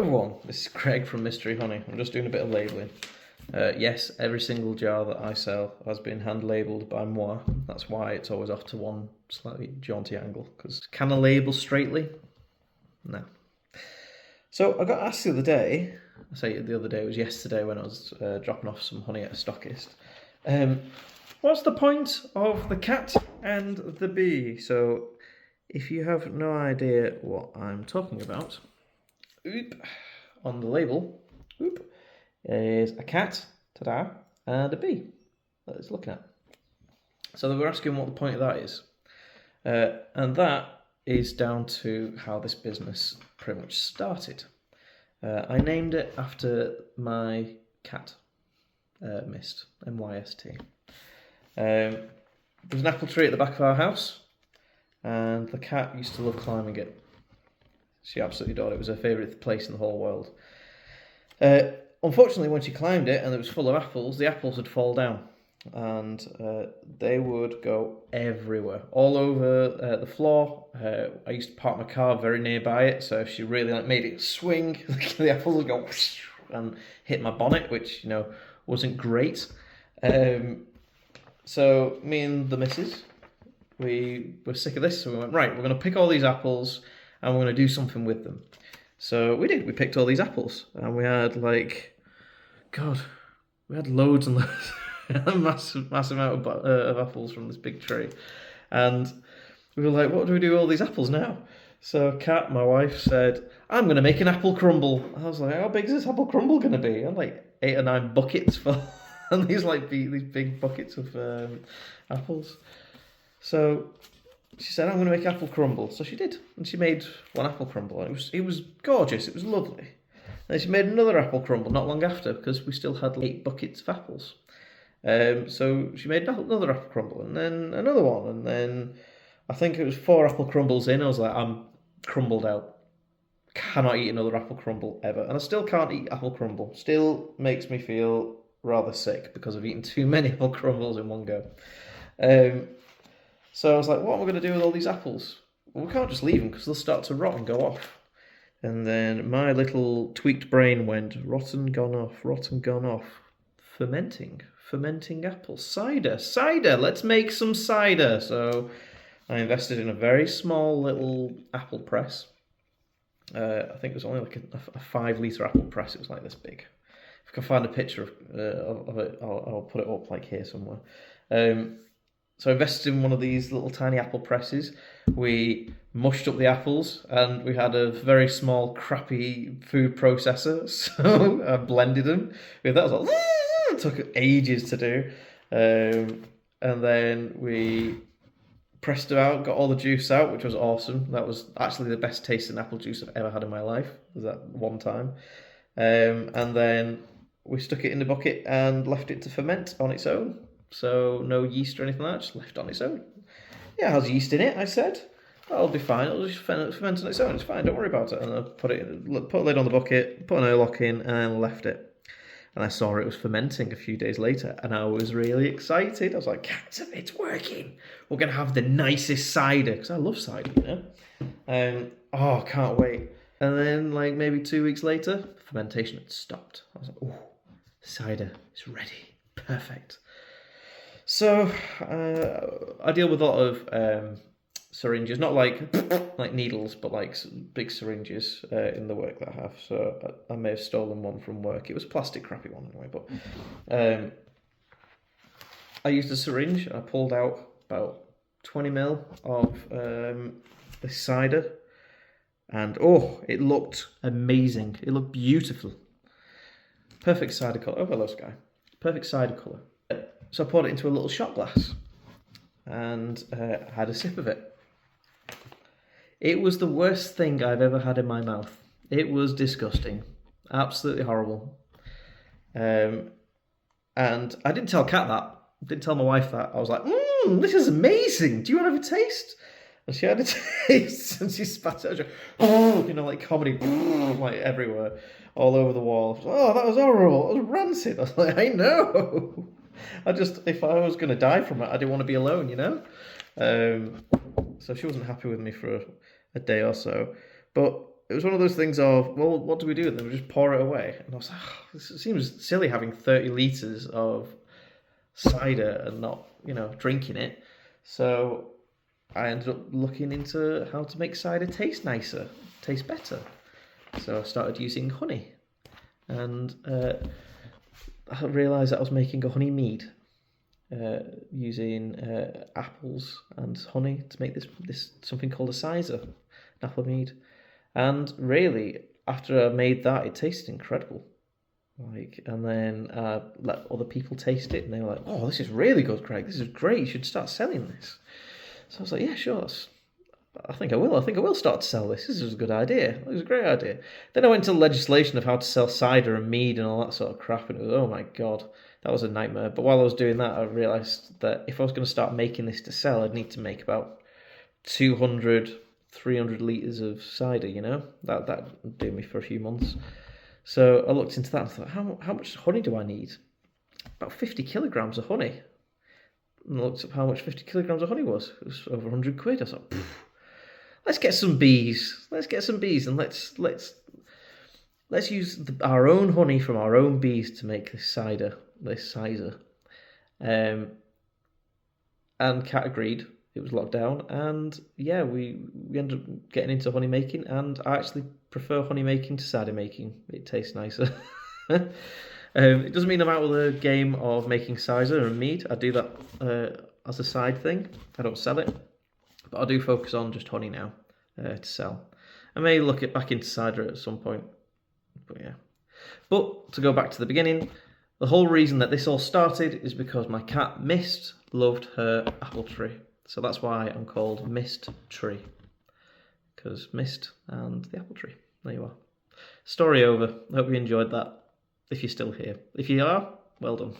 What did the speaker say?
everyone, this is Craig from Mystery Honey. I'm just doing a bit of labelling. Yes, every single jar that I sell has been hand labelled by moi. That's why it's always off to one slightly jaunty angle. Because can I label straightly? No. So I got asked the other day, I say the other day, it was yesterday when I was dropping off some honey at a stockist. What's the point of the cat and the bee? So if you have no idea what I'm talking about, on the label, is a cat, ta-da, and a bee that it's looking at. So they were asking what the point of that is. And that is down to how this business pretty much started. I named it after my cat, Mist, M-Y-S-T. There's an apple tree at the back of our house, and the cat used to love climbing it. She absolutely adored it. It was her favourite place in the whole world. Unfortunately, when she climbed it and it was full of apples, the apples would fall down. And they would go everywhere, all over the floor. I used to park my car very nearby it, so if she really made it swing, the apples would go whoosh, and hit my bonnet, which, wasn't great. So me and the missus, we were sick of this, so we went, right, we're going to pick all these apples and we're going to do something with them. So we did. We picked all these apples, and we had we had loads and loads, a massive amount of apples from this big tree, and we were like, what do we do with all these apples now? So Kat, my wife, said, I'm going to make an apple crumble. I was like, how big is this apple crumble going to be? And 8 or 9 buckets full, and these big buckets of apples. So she said, I'm going to make apple crumble. So she did. And she made one apple crumble. And it was gorgeous. It was lovely. And then she made another apple crumble not long after, because we still had 8 buckets of apples. So she made another apple crumble, and then another one. And then I think it was 4 apple crumbles in. I was like, I'm crumbled out. Cannot eat another apple crumble ever. And I still can't eat apple crumble. Still makes me feel rather sick because I've eaten too many apple crumbles in one go. So I was like, what am I going to do with all these apples? Well, we can't just leave them because they'll start to rot and go off. And then my little tweaked brain went, rotten, gone off. Fermenting apples. Cider, let's make some cider. So I invested in a very small little apple press. I think it was only a 5-litre apple press. It was like this big. If I can find a picture of it, I'll put it up here somewhere. So I invested in one of these little tiny apple presses. We mushed up the apples, and we had a very small, crappy food processor. So I blended them. That was like, it took ages to do. And then we pressed it out, got all the juice out, which was awesome. That was actually the best tasting apple juice I've ever had in my life. Was that one time. And then we stuck it in the bucket and left it to ferment on its own. So no yeast or anything like that, just left on its own. Yeah, it has yeast in it, I said. That'll be fine, it'll just ferment on its own, it's fine, don't worry about it. And I put a lid on the bucket, put an airlock in, and then left it. And I saw it was fermenting a few days later, and I was really excited. I was like, it's working. We're going to have the nicest cider, because I love cider, I can't wait. And then, maybe 2 weeks later, fermentation had stopped. I was like, cider is ready. Perfect. So, I deal with a lot of syringes, not like needles, but big syringes in the work that I have. So I may have stolen one from work. It was a plastic crappy one anyway, but I used a syringe and I pulled out about 20 ml of this cider, and it looked amazing. It looked beautiful. Perfect cider colour. Oh, hello, Sky. Perfect cider colour. So I poured it into a little shot glass and had a sip of it. It was the worst thing I've ever had in my mouth. It was disgusting. Absolutely horrible. And I didn't tell Kat that. I didn't tell my wife that. I was like, this is amazing. Do you want to have a taste? And she had a taste and she spat it out. Like comedy, everywhere, all over the wall. Oh, that was horrible. It was rancid. I was like, I know. If I was going to die from it, I didn't want to be alone, So she wasn't happy with me for a day or so. But it was one of those things of, well, what do we do? And then we just pour it away. And I was like, oh, this seems silly having 30 litres of cider and not, drinking it. So I ended up looking into how to make cider taste nicer, taste better. So I started using honey. And I realised that I was making a honey mead. Using apples and honey to make this something called a cider, an apple mead. And really, after I made that, it tasted incredible. And then let other people taste it, and they were like, "Oh, this is really good, Craig. This is great. You should start selling this." So I was like, "Yeah, sure. I think I will. I think I will start to sell this. This is a good idea. It was a great idea." Then I went to legislation of how to sell cider and mead and all that sort of crap, and it was, oh my god, that was a nightmare. But while I was doing that, I realised that if I was going to start making this to sell, I'd need to make about 200, 300 litres of cider, That would do me for a few months. So I looked into that and thought, how much honey do I need? About 50 kilograms of honey. And I looked up how much 50 kilograms of honey was. It was over 100 quid. I thought, let's get some bees. Let's get some bees and let's use our own honey from our own bees to make this cider. And Kat agreed. It was locked down, and yeah, we ended up getting into honey making, and I actually prefer honey making to cider making. It tastes nicer. It doesn't mean I'm out of the game of making cider and mead. I do that as a side thing. I don't sell it, but I do focus on just honey now to sell. I may look back into cider at some point, but yeah. But to go back to the beginning, the whole reason that this all started is because my cat Mist loved her apple tree. So that's why I'm called Mist Tree, because Mist and the apple tree. There you are. Story over. I hope you enjoyed that, if you're still here. If you are, well done.